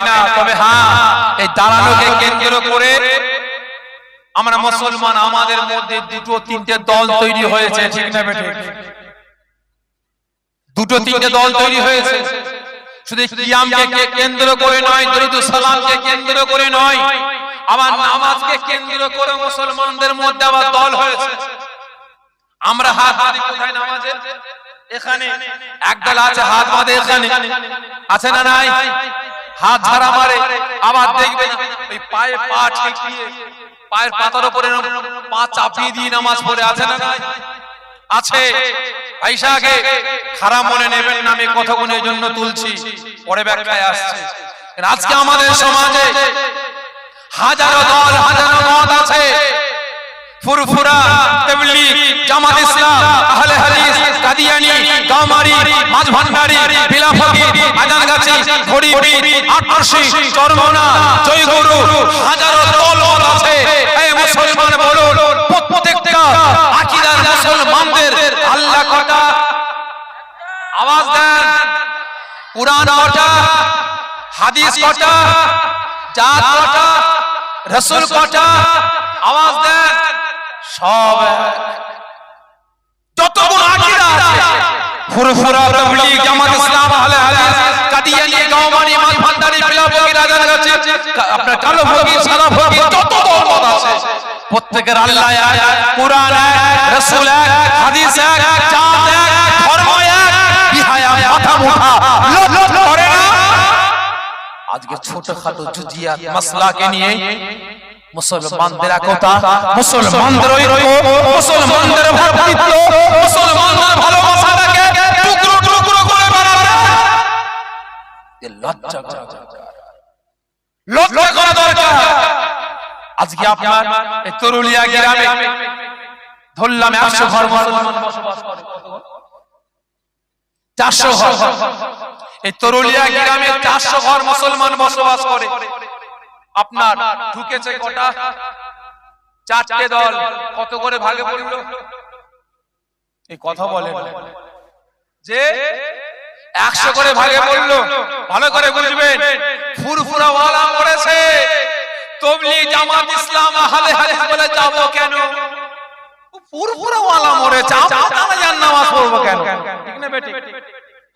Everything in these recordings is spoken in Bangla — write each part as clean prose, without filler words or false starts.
না, তবে হ্যাঁ এই দাঁড়ানোকে কেন্দ্র করে আমরা মুসলমান আমাদের মধ্যে দুটো তিনটে দল তৈরি হয়েছে, ঠিক না বেঠিক? দুটো তিনটে দল তৈরি হয়েছে, শুধু কিয়ামকে কেন্দ্র করে নয়, দরুদ ও সালামকে কেন্দ্র করে নয়, আবার নামাজকে কেন্দ্র করে মুসলমানদের মধ্যে আবার দল হয়েছে। আমরা হাত বাঁধি কোথায়? নামাজে এখানে একদল আছে হাত বাঁধে এখানে, আছে না নাই? হাত ঝাড়া মারে, আবার দেখবে ওই পায়ে পা ঠেকিয়ে পায়ের পাতার উপরে পা চাপিয়ে দিয়ে নামাজ পড়ে, আছে না নাই? আছে। ভাইসাকে খারাপ মনে নেবেন না, আমি কথাগুলোর জন্য তুলছি, পরে ব্যাখ্যায় আসছে। আজকে আমাদের সমাজে হাজারো দল হাজারো মত আছে, ফুরফুরা, তাবলীগ, জামাত ইসলাম, আহলে হাদিস, কাদিয়ানী, গাওমারি, মাঝভান্ডারি, বিলাফকি, আজানগাছি, ঘড়িপি, আটরশি, চরমনা, জয়গুরু, হাজারো দল আছে। এই মুসলমান বলুন, প্রত্যেকটা আকীদার মুসলমানদের আল্লাহ কটা? আওয়াজ দেন। কুরআন কটা? হাদিস কটা? জাত কটা? রাসূল কটা? আওয়াজ দেন। সব যতগুলো আকীদা আছে, ফুরফুরা, তাবলীগ, জামাত ইসলাম, আহলে হাদিস, কাদিয়ানী, গাওমানি, মাঝভান্ডারি, বিলাফকি, রাজারগাছি, আপনার কালো ফকি, সাদা ফকি, যত দল আছে প্রত্যেকের আল্লাহ এক, কুরআন এক, রাসূল এক, হাদিস এক, জাত এক, ধর্ম এক, বিহায়া মাথা মুঠা লট করে না। আজকে ছোটখাটো জুজিয়াত মাসলাকে নিয়ে মুসলমানদের একতা, মুসলমানদের ঐক্য, মুসলমানদের ভ্রাতৃত্ব, মুসলমানদের ভালোবাসাটাকে টুকরো টুকরো করে বানানো, লজ্জা করা দরকার, লজ্জা করা দরকার। আজকে আপনার এই তরুলিয়া গ্রামে ধরলাম 100 ঘর মুসলমান বসবাস করে, 400 ঘর। এই তরুলিয়া গ্রামে 400 ঘর মুসলমান বসবাস করে। আপনার ঢুকেছে কটা? 4টে দল। কত করে ভাগে পড়লো? এই কথা বলেন যে 100 করে ভাগে পড়লো। ভালো করে বুঝবেন, ফুরফুরা ওয়ালা করেছে, তাবলীগ, জামাত ইসলাম, আহলে হাদিস বলে যাব কেন? ফুরফুরা ওয়ালা মরেছে, আমরা জান নামাজ পড়ব কেন? ঠিক না বেটি?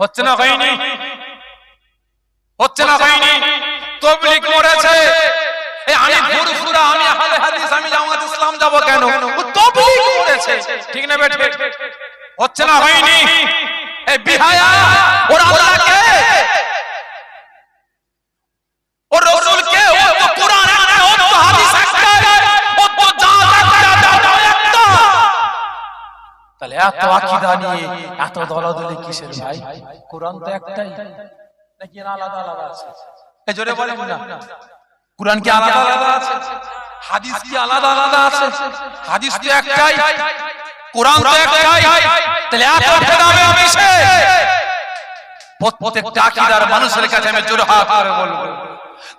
হচ্ছে না হয়নি? হচ্ছে না হয়নি? তাবলীগ মরেছে, আমি ফুরফুরা, আমি আহলে হাদিস, আমি জামাত ইসলাম যাব কেন? তাবলীগ মরেছে, ঠিক না বেটি? হচ্ছে না হয়নি? এই বিহায়া ওর আল্লাহকে, ওর রাসূলকে, ও তো কুরআন একটা, ও তো হাদিস একটা, ও তো জাত একটা। তাহলে এত আকীদা নিয়ে এত দলাদলি কিসের ভাই? কুরআন তো একটাই, নাকি আলাদা আলাদা আছে? এই জোরে বলেন না। কুরআন কি আলাদা আলাদা আছে? হাদিস কি আলাদা আলাদা আছে? হাদিস তো একটাই, কুরআন তো একটাই। তাহলে এত ভেদাভেদ কিসে? প্রত্যেকটা আকীদার মানুষের কাছে আমি জোরে হাত করে বলবো,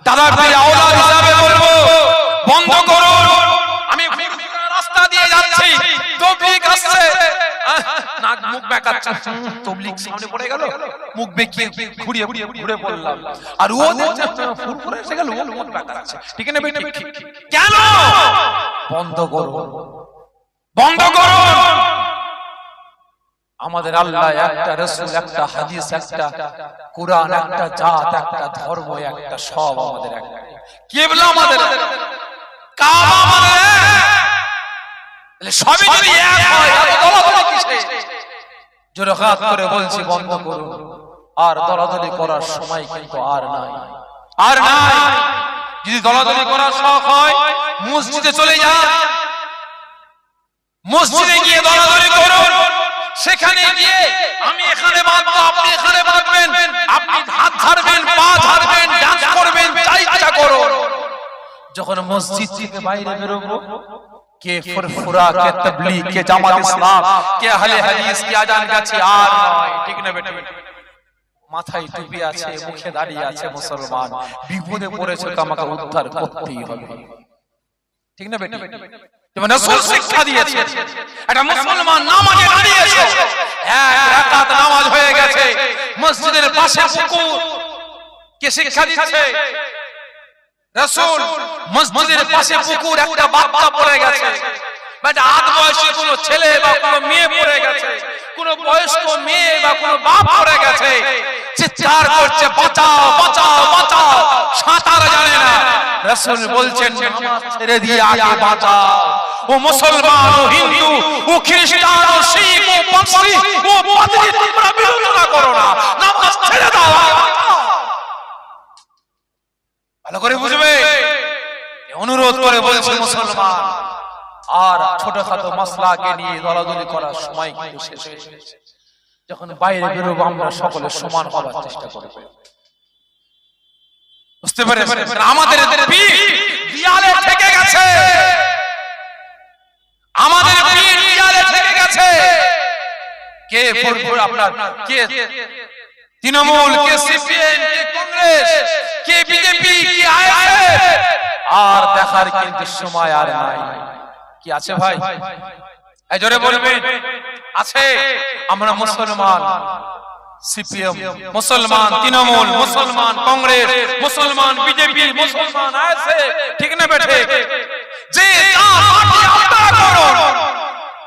দাদা পীর আওলাদ হিসাবে বলবো, বন্ধ করুন। আমি রাস্তা দিয়ে যাচ্ছি, তাবলীগ আসছে, নাক মুখ বেঁকাচ্ছে, তাবলীগ সামনে পড়ে গেল, মুখ বেঁকিয়ে ঘুরিয়ে ঘুরে পড়লাম, আর ও ফুরফুরে এসে গেল, ও মুখ বেঁকাচ্ছে, ঠিক না বেটি? কেন? বন্ধ করুন, বন্ধ করুন। আমাদের আল্লাহ একটা, রাসূল একটা, হাদিস একটা, কুরআন একটা, জাত একটা, ধর্ম একটা, সব আমাদের একটা, কিবলা আমাদের, কাবা আমাদের। তাহলে সবই যদি এক হয়, এত দলাদলি কিসে? জোরে হাত করে বলছি, বন্ধ করুন। আর দলাদলি করার সময় কিন্তু আর নাই, আর নাই। যদি দলাদলি করার শখ হয়, মসজিদে চলে যান, মসজিদে গিয়ে দলাদলি করুন। সেখানে গিয়ে আমি এখানে বাঁধবো, আপনি এখানে বাঁধবেন, আপনি হাত ঝাড়বেন, পা ঝাড়বেন, ডান্স করবেন, যা ইচ্ছা করুন। যখন মসজিদ থেকে বাইরে বেরোবো, কে ফুরফুরা, কে তাবলীগ, কে জামাত ইসলাম, কে আহলে হাদিস, কে আজানগাছি, আর নয়, ঠিক না বেটি? মাথায় টুপি আছে, মুখে দাড়ি আছে মুসলমান, বিপদে পড়েছে তো আমাকে উদ্ধার করতেই হবে, ঠিক না বেটি? যেমন রাসূল শিক্ষা দিয়েছে, একটা মুসলমান নামাজে দাঁড়িয়েছে, এক রাকাত নামাজ হয়ে গেছে, মসজিদের পাশে পুকুর, কে শিক্ষা দিচ্ছে? রাসূল মসজিদের পাশে পুকুর, একটা বাচ্চা পড়ে গেছে, বাট আধ বয়সী কোনো ছেলে বা কোনো মেয়ে পড়ে গেছে, কোনো বয়স্ক মেয়ে বা কোনো বাপ পড়ে গেছে, চিৎকার করছে বাঁচাও বাঁচাও বাঁচাও, সাঁতার জানে না। রাসূল বলছেন নামাজ ছেড়ে দিয়ে আগে বাঁচাও। ও মুসলমান, ও হিন্দু, ও খ্রিস্টান, ও শিখ, ও পারসি, ও পাদ্রী, তোমরা বিরোধিতা করো না, নামাজ ছেড়ে দাও। ভালো করে বুঝবে, অনুরোধ করে বলছে মুসলমান। আর ছোটখাটো মাসলাকে নিয়ে দলাদলি করার সময় কিন্তু শেষ হয়ে গেছে। যখন বাইরে বেরোবো আমরা সকলে সমান হওয়ার চেষ্টা করব। বুঝতে পেরেছেন? আমাদের দেয়ালে থেকে গেছে, আমাদের দেয়ালে থেকে গেছে। কে ফুরফুর আপনার, কে তৃণমূল, কে সিপিএম, কে কংগ্রেস, কে বিজেপি, কে আইএসএফ, আর দেখার কিন্তু সময় আর নাই। কি আছে ভাই? এই জোরে বলবেন আছে। আমরা মুসলমান, সিপিএম মুসলমান, তৃণমূল মুসলমান, কংগ্রেস মুসলমান, বিজেপি মুসলমান, আইএসএফ, ঠিক না বেঠে? যে যা পার্টি আপনারা করুন,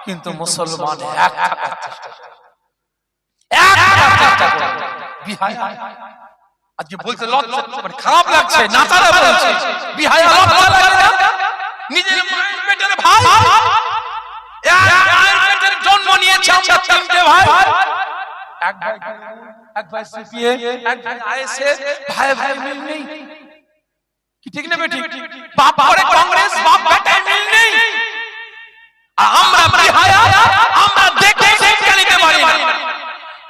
কিন্তু মুসলমান এক থাকার চেষ্টা করুন, এক থাকার চেষ্টা করুন। বিহাই আজকে বলতে লজ্জা, মানে খারাপ লাগছে, নাচারা বলছে বিহাই লজ্জা লাগে না? নিজের মায়ের পেটের ভাই, এক মায়ের পেটের জন্ম নিয়েছে আমরা তিনটে ভাই, এক ভাই সিপিএ, এক ভাই আইএসএ, ভাই ভাই মিল নেই। কি ঠিক না বেটি? বাপ করে কংগ্রেস, বাপ বেটায় মিল নেই। আর আমরা বিহাই, আমরা দেখে শিক্ষা নিতে পারি না।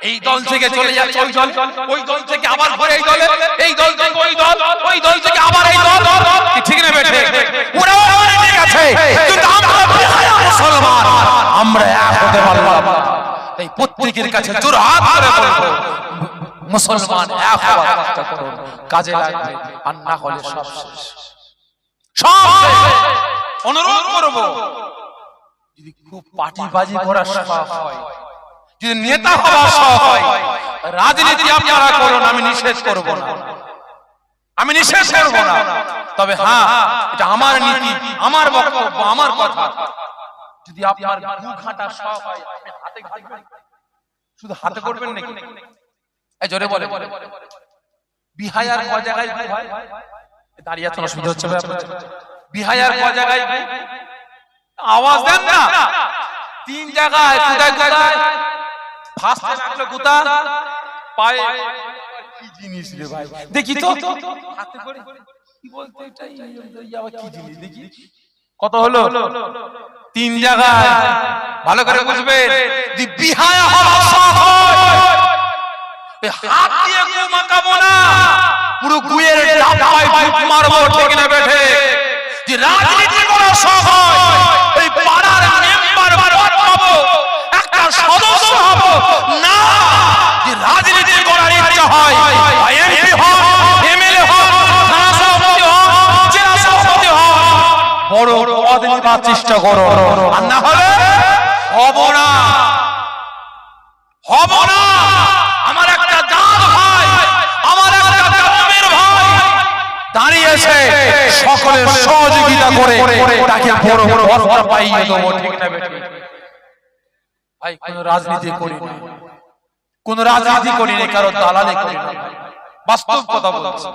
এই দল থেকে চলে যাচ্ছে ওই দল, ওই দল থেকে আবার ঘরে এই দলে, এই দল থেকে ওই দল, ওই দল থেকে আবার এই দল। ঠিক না বেঠে? ওরাও ঠিক আছে, কিন্তু আমরা বিহায়া মুসলমান, আমরা এক হতে পারলাম না। তাই প্রত্যেকের কাছে জোরহাত করে বলবো, মুসলমান এক হওয়ার চেষ্টা করুন, কাজে লাগবে। আর না হলে সব শেষ, সব শেষ। অনুরোধ করব, যদি খুব পার্টিবাজি করার স্বভাব হয়, যদি নেতা হওয়ার শখ হয়, রাজনীতি আপনারা করুন, আমি নিষেধ করব না, আমি নিষেধ করব না। তবে হ্যাঁ, এটা আমার নীতি, আমার বক্তব্য, আমার কথা। যদি আপনার গু ঘাটার শখ হয়, আপনি হাতে ঘাটবেন, শুধু হাতে করবেন নাকি? এই জোরে বলে, বিহায়ার ক জায়গায় গু হয়? দাঁড়িয়ে আছেন, অসুবিধা হচ্ছে ভাই আপনার? বিহায়ার ক জায়গায় গু? আওয়াজ দেন না। 3 জায়গায়। কোথায় কোথায়? ফার্স্টে রাখলো গুতা পায়ে। কি জিনিস রে ভাই, দেখি তো হাতে করে কি বলতে, এটাই আবার কি জিনিস দেখি। কত হলো? 3 জায়গায়। ভালো করে বুঝবেন, দি বিহায়া হওয়া শখ হয়, হাত দিয়ে গু মাখাবো না, পুরো গুয়ের ডাবায় ডুব মারবো, ঠিক না বেঠে? যে রাজনীতি করার শখ হয়, এই পাড়ার মেম্বার বানাবো, একটা সদস্য হব না। যে রাজনীতি করার ইচ্ছা হয়, এমপি হোক, এমএলএ হোক, থানা সভাপতি হোক, জেলা সভাপতি হোক, বড় পদ নেবার চেষ্টা করো। আর না হলে হব না, হব না। আমার একটা জাত ভাই, আমার একটা গ্রামের ভাই দাঁড়িয়েছে, সকলের সহযোগিতা করে তাকে বড় বড় পদটা পাইয়ে দেবো, ঠিক না বেটি? ভাই কোন রাজনীতি করি না, কোন রাজনীতি করি না, কারো দালালি করি না, বাস্তব কথা বলছি।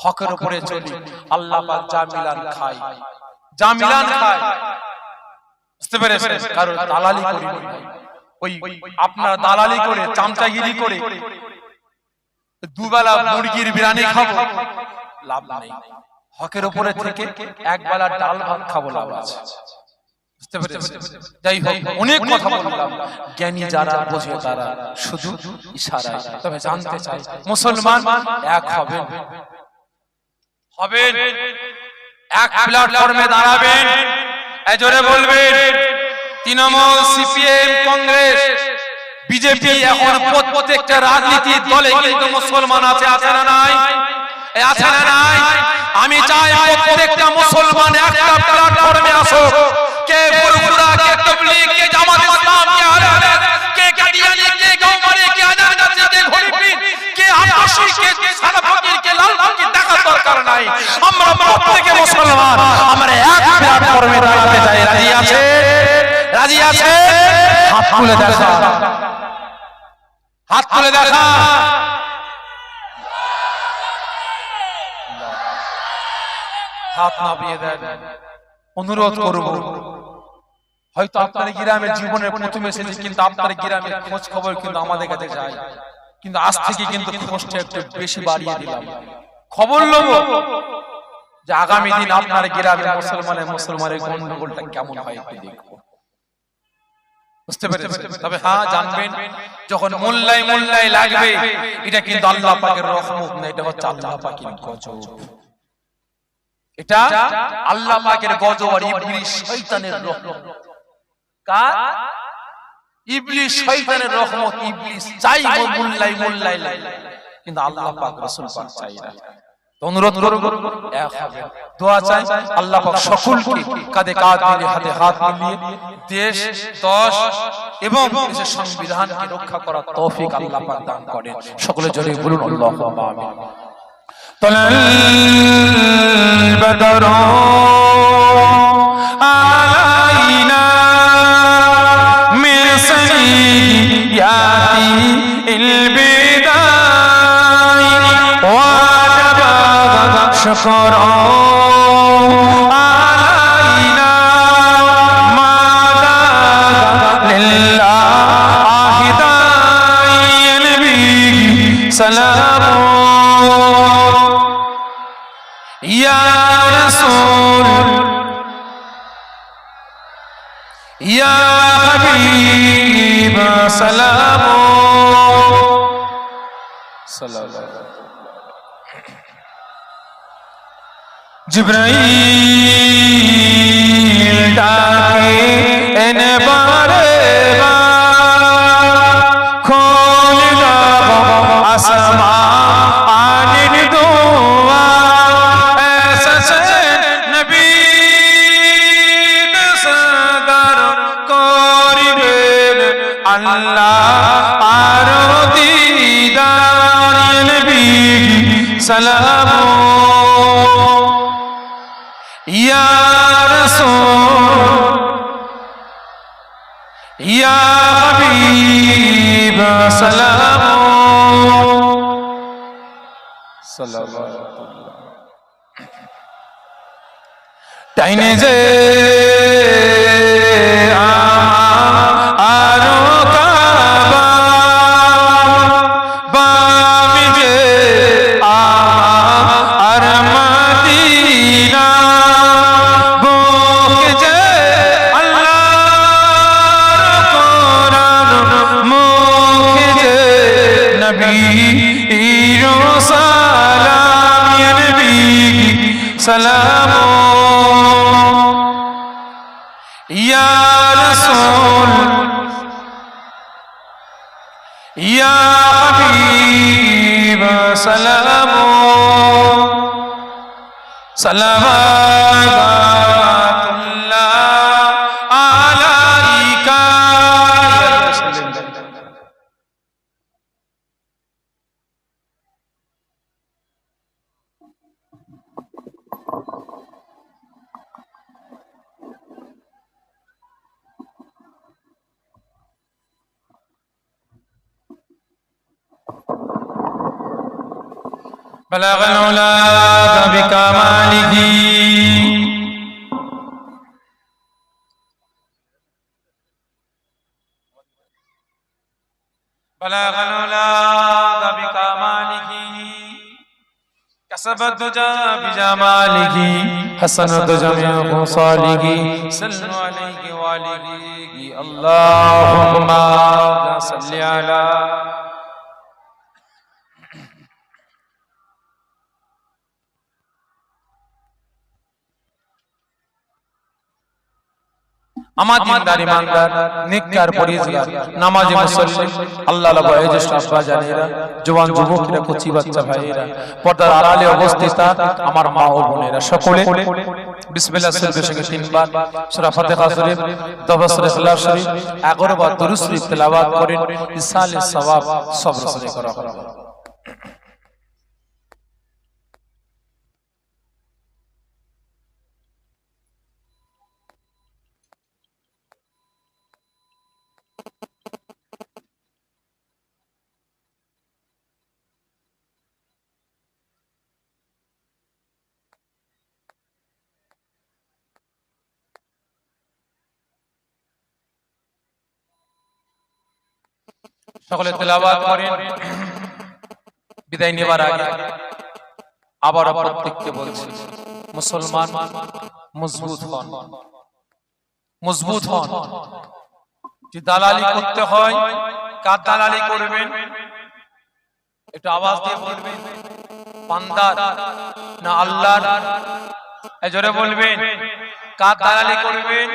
হকের উপরে চলি, আল্লাহ পাক যা মিলান খাই, যা মিলান খাই। বুঝতে পেরেছেন? কারো দালালি করি না। ওই আপনার দালালি করে, চামচাগিরি করে দুবেলা মুরগির বিরিয়ানি খাবো, লাভ নেই। হকের উপরে থেকে একবেলা ডাল ভাত খাবো, লাভ আছে। বুঝতে পেরেছেন? যাই হোক, অনেক কথা বললাম। জ্ঞানী যারা বোঝে তারা শুধু ইশারায়। তবে জানতে চাই, মুসলমান এক হবেন, হবেন, এক প্ল্যাটফর্মে দাঁড়াবেন। এই জোরে বলবেন, তৃণমূল, সিপিএম, কংগ্রেস, বিজেপি, এখন প্রত্যেকটা রাজনীতির দলে কিন্তু মুসলমান আছে, আছে না নাই? আছে না নাই? আমি চাই প্রত্যেকটা মুসলমান একটা প্ল্যাটফর্মে আসো। কে ফুরফুরা, কে তাবলীগ, কে জামাত ইসলাম, কে আহলে হাদিস, কে কাদিয়ানী, কে গৌমারি, কে আজাদ, কে ঘড়িপীর, কে আব্বাসী, কে সালাফি, কে টুকি লাল টুকি দেখার দরকার নাই। আমরা প্রত্যেকে মুসলমান, আমরা এক প্ল্যাটফর্মে দাঁড়াতে চাই। রাজি আছে? রাজি আছে? হাত তুলে দেখা, হাত তুলে দেখা। হাত নামিয়ে দেন, অনুরোধ করব। হয়তো আপনার গ্রামের জীবনের প্রথমে এসেছে, কিন্তু আপনার গ্রামের খোঁজ খবর কিন্তু আমাদের কাছে যায়। কিন্তু আজ থেকে কিন্তু খোঁজটা একটু বেশি বাড়িয়ে দিলাম। খবর লব যে আগামী দিন আপনার গ্রামে মুসলমানের গন্ডগোলটা কেমন হয় একটু দেখবো। বুঝতে পেরেছেন? তবে হ্যাঁ জানবেন, যখন মোল্লাই মোল্লাই লাগবে, এটা কিন্তু আল্লাহ পাকের রহমত না, এটা হচ্ছে আল্লাহ পাকের গজব। এটা আল্লাহ পাকের গজব আর ইবলিস শয়তানের রহমত। কার? ইবলিস শয়তানের রহমত। ইবলিস চাই মোল্লাই মোল্লাই লাগে, কিন্তু আল্লাহ পাক রাসূল পাক চাই না। অনুরোধ করব, এক হবে, দোয়া চাই আল্লাহ পাক সকলকে কাঁধে কাঁধ মিলিয়ে হাতে হাত মিলিয়ে দেশ, দশ এবং দেশের সংবিধানকে রক্ষা করার তৌফিক আল্লাহ পাক দান করেন। সকলে জোরে বলুন আল্লাহুম্মা আমিন। তলাল বদরু আলাইনা মিন সাইয়্যাতি ইল বিদাই ওয়াজাবা শুকরু আলাইনা মাদা লিল্লাহি দাইয়াল বি সালামু ইয়া রাসূল ইয়া হাবিব সালামু সাল্লাল্লাহু জিবরাইল ডাকে এনে বারে বার খোল দাও আসমানের দুয়ার এসেছে নবী সদর করিবেন আল্লাহ আর দিদার নবী সালামু ইয়া রাসূল ইয়া হাবিব সালামু সাল্লাল্লাহু টাইনে যে আরো কাবা বামি যে আর মদিনা বুক যে আল্লাহর কোরআন মুখ যে নবী সালাম ইয়া নবী সালাম ইয়া রাসূল ইয়া হাবিব সালাম সালাওয়াতুল্লাহ আলাইকা ইয়া রাসূলুল্লাহ। بلغ العلا بكماله بلغ العلا بكماله كسب الدجى بجماله حسنت جميع خصاله صلوا عليه وآله اللهم صل على আমাদের ইমানদার নেককার পরিজগার নামাজি মুসল্লি আল্লাহ লাভ বয়োজ্যেষ্ঠ আব্বা জানেরা জওয়ান যুবকেরা কচি বাচ্চা ভাইয়েরা পর্দার আড়ালে অবস্থিত আমার মা ও বোনেরা সকলে বিসমিল্লাহ শরীফের সঙ্গে তিনবার সূরা ফাতিহা শরীফ 10 সূরা ইখলাস শরীফ 11 বার দুরূদ শরীফ তেলাওয়াত করেন ইসালে সওয়াব সবর সরে করা হবে। সকলে তেলাওয়াত করেন। বিদায় নেবার আগে আবার প্রত্যেককে বলছি, মুসলমান মজবুত হন, মজবুত হন। যে দালালি করতে হয়, কার দালালি করবেন? একটু আওয়াজ দিয়ে বলবেন, বান্দার না আল্লাহর? জোরে বলবেন, কার দালালি করবেন?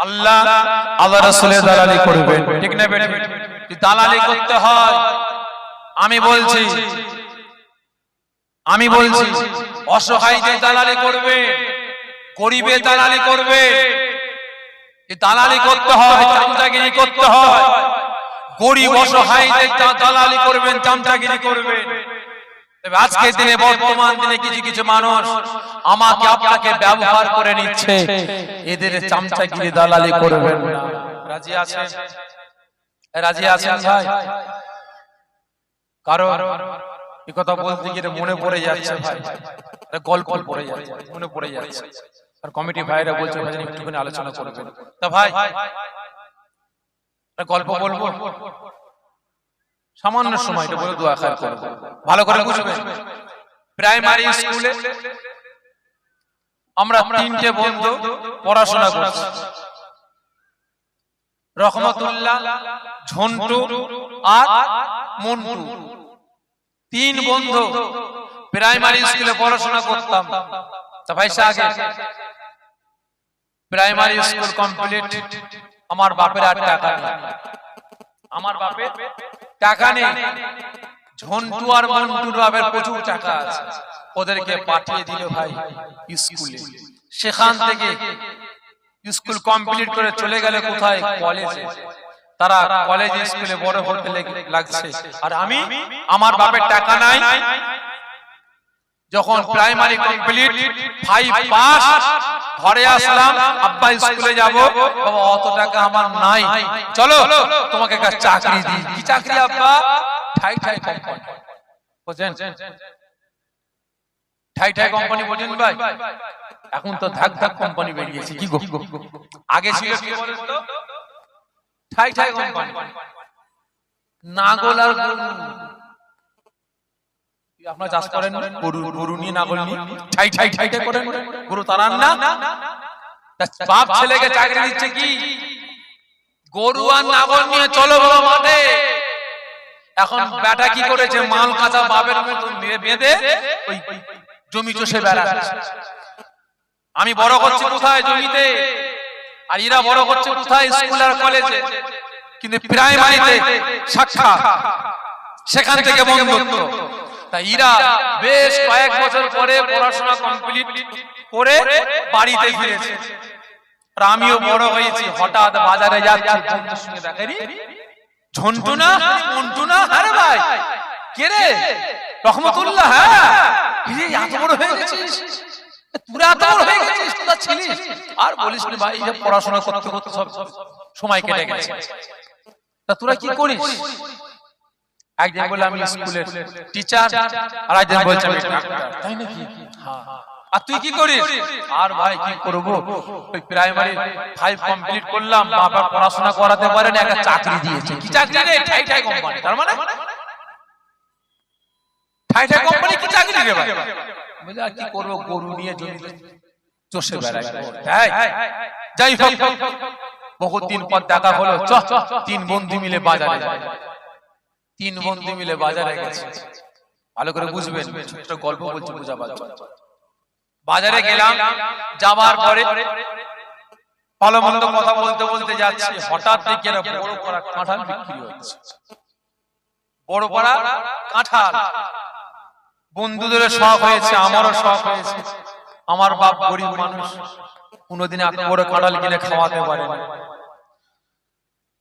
আল্লাহ, আল্লাহ রাসূলের দালালি করবেন, ঠিক না বেটা? দালালি করতে হয়। আমি বলছি অসহায়দের দালালি করবে, গরিবের দালালি করবে। দালালি করতে হয়, চামচাগিরি করতে হয়। গরিব অসহায়দের দালালি করবেন, চামচাগিরি করবেন। তবে আজকের দিনে, বর্তমান দিনে কিছু কিছু মানুষ আমাকে আপনাকে ব্যবহার করে নিচ্ছে, এদের চামচাগিরি দালালি করবেন না। রাজি আছেন? রাজি আছেন ভাই? কারণ এই কথা বলতে গিয়ে মনে পড়ে যাচ্ছে ভাই, গল্প পড়ে যাচ্ছে, মনে পড়ে যাচ্ছে। আর কমিটি ভাইরা বলছে ভাই একটুখানি আলোচনা করবেন। তা ভাই গল্প বলবো, সামান্য সময় বলে দোয়া খায় করব। ভালো করে বুঝবেন, প্রাইমারি স্কুলে আমরা তিনটে বন্ধু পড়াশোনা করছি, রহমতুল্লাহ, ঝন্টু আর মন্টু। তিন বন্ধু প্রাইমারি স্কুলে পড়াশোনা করতাম। তা ভাই আগে প্রাইমারি স্কুল কমপ্লিট, আমার বাপের আর টাকা নেই, আমার বাপের টাকা নেই। ঝন্টু আর মন্টুর বাপের প্রচুর টাকা আছে, ওদেরকে পাঠিয়ে দিল ভাই স্কুলে। সেখান থেকে স্কুল কমপ্লিট করে চলে গেলে কোথায়? কলেজে। তারা কলেজে স্কুলে বড় হতে লাগছে, আর আমি, আমার বাপের টাকা নাই। যখন প্রাইমারি কমপ্লিট 5 পাস, ঘরে আসলাম, আব্বা স্কুলে যাব, বাবা অত টাকা আমার নাই, চলো তোমাকে একটা চাকরি দিই। কি চাকরি আব্বা? ঠাই ঠাই কোম্পানি। বুঝেন? ঠাই ঠাই কোম্পানি বোঝেন ভাই? এখন তো ধাক ধাক কোম্পানি বেরিয়েছে। কি গো, আগে ছিল কি বলেন তো? ঠাই ঠাই কোম্পানি। নাগল আর গরু, আপনারা চাষ করেন, গরু নিয়ে নাগল নিয়ে ঠাই ঠাই ঠাই ঠাই করেন, গরু তাড়ান না। বাপ ছেলেকে চাকরি দিচ্ছে কি? গরু আর নাগল নিয়ে চলো বাবা মাঠে। এখন বেটা কি করেছে? মাল কাঁচা বাপের মতো বেঁধে ওই জমি চষে বেড়াচ্ছে। আমি বড় করছি কোথায়? জমিতে। আর এরা বড় করছে কোথায়? স্কুল আর কলেজে। কিন্তু প্রাইমারিতে সাক্ষাৎ, সেখান থেকে বন্ধুত্ব। তাই এরা বেশ কয়েক বছর পরে পড়াশোনা কমপ্লিট করে বাড়িতে ফিরেছে। আর আমিও বড় হয়েছি, হঠাৎ বাজারে যাচ্ছি, বন্ধুর সঙ্গে দেখা, ঝন্টু না মন্টু না? আরে ভাই কে রে? রহমতুল্লাহ। হ্যাঁ, এত বড় হয়ে গেছিস, তোরা এত বড় হয়ে গেছিস, তোরা ছিলিস। আর বলিস না ভাই, পড়াশোনা করতে করতে সব সময় কেটে গেছে। তা তোরা কি করিস? একদিন বলে আমি স্কুলের টিচার, আর একদিন বলছে আমি ডাক্তার। তাই নাকি? হ্যাঁ। আর তুই কি করিস? আর ভাই কি করবো, ওই প্রাইমারি 5 কমপ্লিট করলাম, বাবা পড়াশোনা করাতে পারেন, একটা চাকরি দিয়েছে। কি চাকরি রে? ঠাই ঠাই কোম্পানি। তার মানে ঠাই ঠাই কোম্পানি কি চাকরি রে ভাই? বলে আর কি করবো, গরু নিয়ে জমি চষে বেড়াই। যাই হোক, বহুত দিন পর দেখা হলো, তিন বন্ধু মিলে বাজারে যায়। তিন বন্ধু মিলে বাজারে গেছে। ভালো করে বুঝবেন, ছোট্ট গল্প বলছি, বুঝাবার জন্য। বাজারে গেলাম, যাবার পরে ভালো মন্দ কথা বলতে বলতে যাচ্ছি, হঠাৎ দেখি একটা বড় পাড়া কাঁঠাল বিক্রি হচ্ছে। বড় পাড়া কাঁঠাল। বন্ধুদের শখ হয়েছে, আমারও শখ হয়েছে। আমার বাপ গরিব মানুষ, কোনোদিন এত বড় কাঁঠাল কিনে খাওয়াতে পারে না।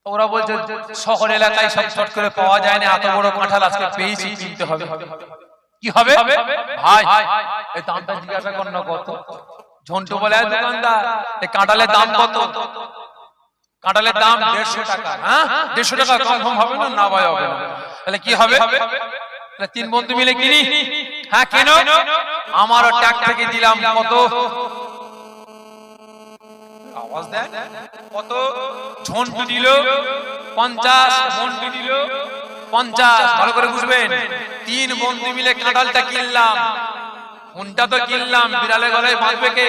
ওরা বলছে শহর এলাকায় সব শর্ট করে পাওয়া যায় না, এত বড় কাঁঠাল আজকে পেয়েছি, কিনতে হবে। কি হবে ভাই? এই দামটা জিজ্ঞাসা কর না কত। ঝন্টু বলে, দোকানদার এই কাঁঠালের দাম কত? কাঁঠালের দাম 150 টাকা। হ্যাঁ, 150 টাকা কম হবে না? না ভাই হবে না। তাহলে কি হবে? তিন বন্ধু মিলে কিনি। হ্যাঁ কেন? আমারও ট্যাগ থেকে দিলাম কত? আওয়াজ দেন কত ঝন্টু দিল 50, মন্টু দিল 50। ভালো করে বুঝবেন, 3 বন্ধু মিলে কাঁঠালটা কিনলাম, কোনটা তো কিনলাম, বিড়ালে গলায় বাঁধবে কে?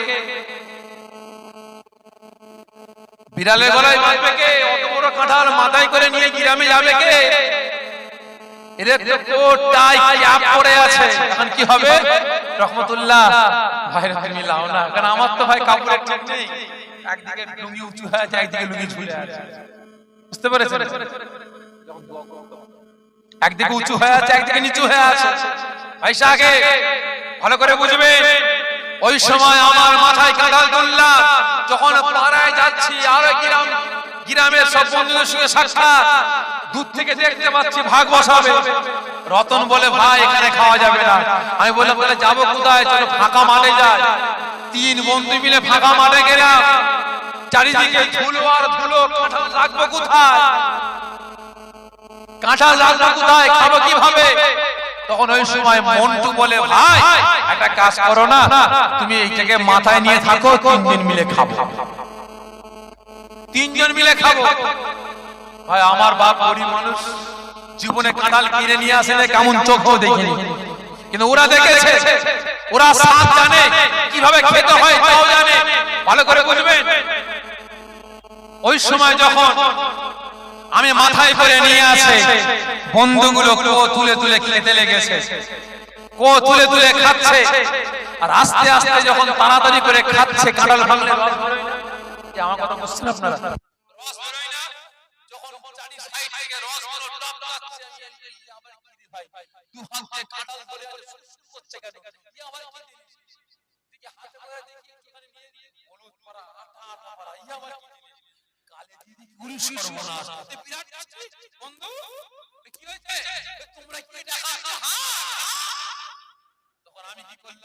বিড়ালে গলায় বাঁধবে কে? অত বড় কাঁঠাল মাথায় করে নিয়ে গ্রামে যাবে কে? এদের তো কোটাই ক্যাপ পড়ে আছে, এখন কি হবে? রহমতুল্লাহ ভাই তুমি লাও না, কারণ আমার তো ভাই কাপড়ের ঠিক নেই, একদিকে লুঙ্গি উঁচু হয়ে আছে, একদিকে লুঙ্গি ঝুলে আছে, বুঝতে পেরেছেন? একদিকে উঁচু হয়ে আছে, একদিকে নিচু হয়ে আছে। ভাই সাগে ভালো করে বুঝবেন, ওই সময় আমার মাথায় কাঁঠাল তুললাম, যখন পাড়ায় যাচ্ছি আর গ্রামের সব বন্ধুদের সঙ্গে সাক্ষাৎ, দূর থেকে দেখতে পাচ্ছি ভাগ বসাবে। রতন বলে ভাই এখানে খাওয়া যাবে না। আমি বললাম তাহলে যাবো কোথায়? চলো ফাঁকা মাঠে যাই। 3 বন্ধু মিলে ফাঁকা মাঠে গেলাম, চারিদিকে ধুলো আর ধুলো, কাঁঠাল রাখবো কোথায়? কাঁঠাল রাখবো কোথায়? খাবো কিভাবে? তখন ওই সময় মন্টু বলে ভাই একটা কাজ করো না, তুমি এইটাকে মাথায় নিয়ে থাকো, 3 দিন মিলে খাবো। 3 জন মিলে খাবো। ভাই আমার বাপ গরিব মানুষ, জীবনে কাঁঠাল কিনে নিয়ে আসে না, কেমন চোখও দেখিনি, কিন্তু ওরা দেখেছে, ওরা স্বাদ জানে, কিভাবে খেতে হয় তাও জানে। ভালো করে বুঝবেন, ওই সময় যখন আমি মাথায় করে নিয়ে আসে, বন্ধুগুলো কো তুলে তুলে খেতে লেগেছে, কো তুলে তুলে খাচ্ছে, আর আস্তে আস্তে যখন তাড়াতাড়ি করে খাচ্ছে, কাঁঠাল ভাঙলে রস বেরোয় না? আমার কথা বুঝছেন আপনারা? রস বেরোয় না? যখন চারি সাইড থেকে রসগুলো টপকাচ্ছে, আমি আবার কি রে ভাই, দু হাত দিয়ে কাঁঠাল ধরে শুরু করছে কেন? কি আবার কি জিনিস? দেখি হাতে করে দেখি একটুখানি নিয়ে হলুদ পরা আটা আটা পরা, ই আবার কি জিনিস? কালে দিদি পুরুষ সর্বনাশ, বিরাট বন্ধু কি হয়েছে? তোমরা কি এটা তখন আমি কি করলাম?